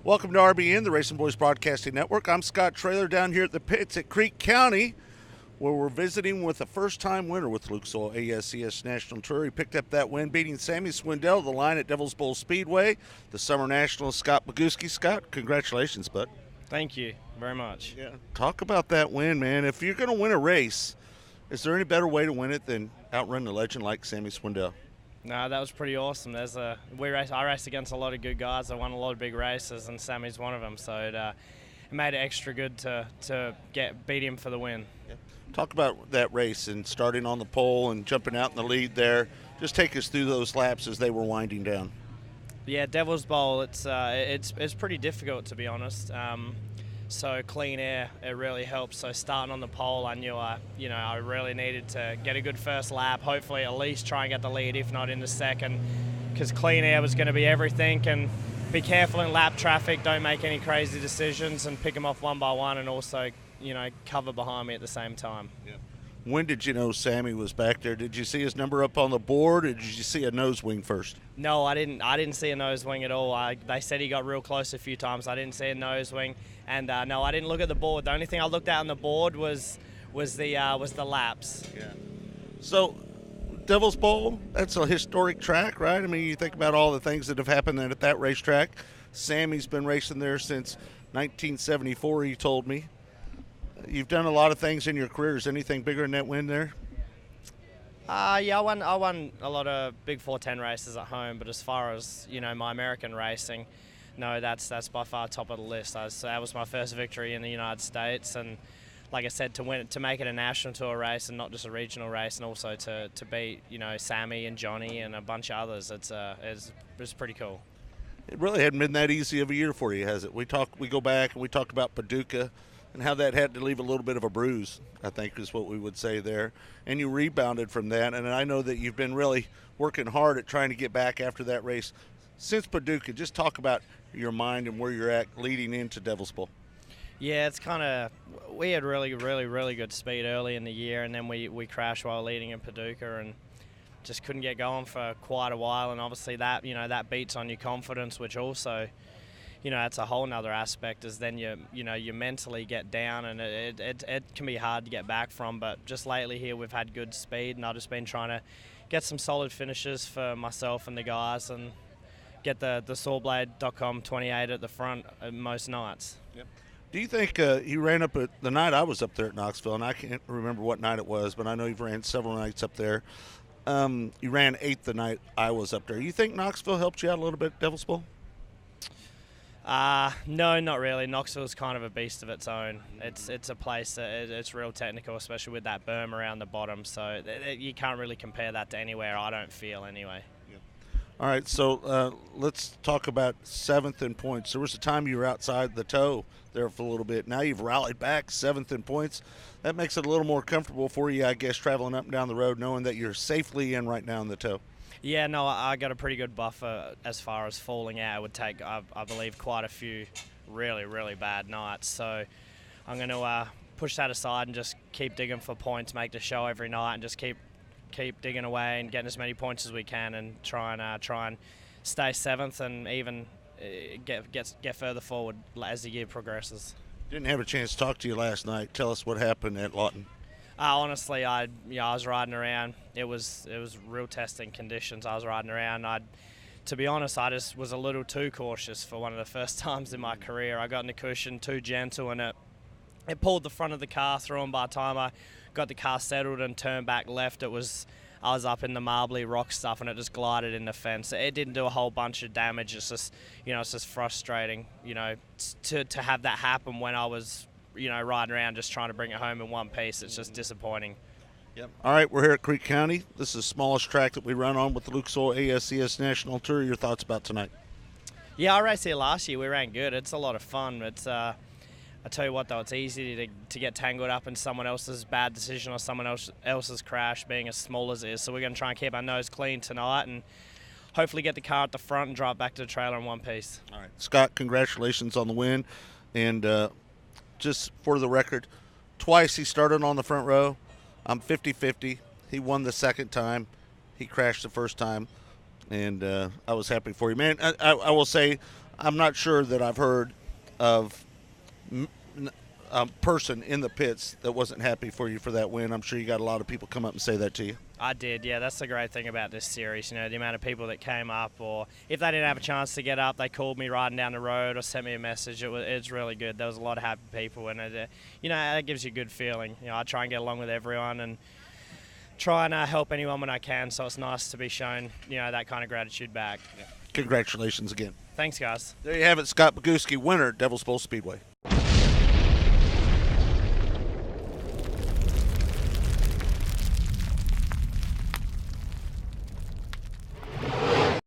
Welcome to RBN, the Racinboys Broadcasting Network. I'm Scott Traylor down here at the pits at Creek County, where we're visiting with a first-time winner with Luke's ASCS National Tour. He picked up that win, beating Sammy Swindell, the line at Devil's Bowl Speedway, the Summer National Scott Bogucki. Scott, congratulations, bud. Thank you very much. Yeah. Talk about that win, man. If you're going to win a race, is there any better way to win it than outrun a legend like Sammy Swindell? No, that was pretty awesome. I raced against a lot of good guys. I won a lot of big races, and Sammy's one of them. So it made it extra good to beat him for the win. Yeah. Talk about that race and starting on the pole and jumping out in the lead there. Just take us through those laps as they were winding down. Yeah, Devil's Bowl. It's pretty difficult, to be honest. So clean air, it really helps. So starting on the pole, I knew I really needed to get a good first lap. Hopefully, at least try and get the lead, if not in the second, because clean air was going to be everything. And be careful in lap traffic. Don't make any crazy decisions, and pick them off one by one, and also cover behind me at the same time. Yeah. When did you know Sammy was back there? Did you see his number up on the board, or did you see a nose wing first? No, I didn't see a nose wing at all. They said he got real close a few times. I didn't see a nose wing, and no, I didn't look at the board. The only thing I looked at on the board was the laps. Yeah. So, Devil's Bowl, that's a historic track, right? I mean, you think about all the things that have happened at that racetrack. Sammy's been racing there since 1974. He told me. You've done a lot of things in your career. Is anything bigger than that win there? Yeah, I won a lot of big 410 races at home, but as far as my American racing, no, that's by far top of the list. That was my first victory in the United States, and like I said, to make it a national tour race and not just a regional race, and also to beat Sammy and Johnny and a bunch of others, it's pretty cool. It really hadn't been that easy of a year for you, has it? We go back and we talked about Paducah and how that had to leave a little bit of a bruise, I think is what we would say there. And you rebounded from that, and I know that you've been really working hard at trying to get back after that race. Since Paducah, just talk about your mind and where you're at leading into Devil's Bowl. Yeah, it's kind of – we had really, really, really good speed early in the year, and then we crashed while leading in Paducah and just couldn't get going for quite a while. And obviously that, that beats on your confidence, which also – it's a whole nother aspect, is then you mentally get down, and it can be hard to get back from. But just lately here we've had good speed, and I've just been trying to get some solid finishes for myself and the guys, and get the sawblade.com 28 at the front most nights. Yep. Do you think you ran up at the night I was up there at Knoxville, and I can't remember what night it was, but I know you've ran several nights up there. You ran 8th the night I was up there. You think Knoxville helped you out a little bit at Devil's Bowl? No, not really. Knoxville's kind of a beast of its own. It's a place that it's real technical, especially with that berm around the bottom. So you can't really compare that to anywhere, I don't feel, anyway. Yeah. All right, so let's talk about 7th in points. There was a time you were outside the toe there for a little bit. Now you've rallied back, 7th in points. That makes it a little more comfortable for you, I guess, traveling up and down the road, knowing that you're safely in right now in the toe. Yeah, no, I got a pretty good buffer as far as falling out. It would take, I believe, quite a few really, really bad nights. So I'm going to push that aside and just keep digging for points, make the show every night, and just keep digging away and getting as many points as we can, and try and stay 7th and even get further forward as the year progresses. Didn't have a chance to talk to you last night. Tell us what happened at Lawton. Honestly, I was riding around. It was real testing conditions. I was riding around. To be honest, I just was a little too cautious for one of the first times in my career. I got in the cushion too gentle, and it pulled the front of the car through. And by the time I got the car settled and turned back left, I was up in the marbly rock stuff, and it just glided in the fence. It didn't do a whole bunch of damage. It's just it's just frustrating, to have that happen when I was riding around just trying to bring it home in one piece. It's just disappointing. Yep. All right, we're here at Creek County. This is the smallest track that we run on with the Luke's ASCS National Tour. Your thoughts about tonight? Yeah, I raced here last year. We ran good. It's a lot of fun. It's I tell you what, though, it's easy to get tangled up in someone else's bad decision or someone else's crash, being as small as it is. So we're going to try and keep our nose clean tonight and hopefully get the car at the front and drive back to the trailer in one piece. All right, Scott, congratulations on the win. And just for the record, twice he started on the front row. I'm 50-50. He won the second time. He crashed the first time. And I was happy for you. Man, I will say I'm not sure that I've heard of a person in the pits that wasn't happy for you for that win. I'm sure you got a lot of people come up and say that to you. I did, yeah. That's the great thing about this series, the amount of people that came up, or if they didn't have a chance to get up, they called me riding down the road or sent me a message. It's really good. There was a lot of happy people, and that gives you a good feeling. I try and get along with everyone and try and help anyone when I can, so it's nice to be shown, that kind of gratitude back. Congratulations again. Thanks, guys. There you have it, Scott Bogucki, winner, Devil's Bowl Speedway.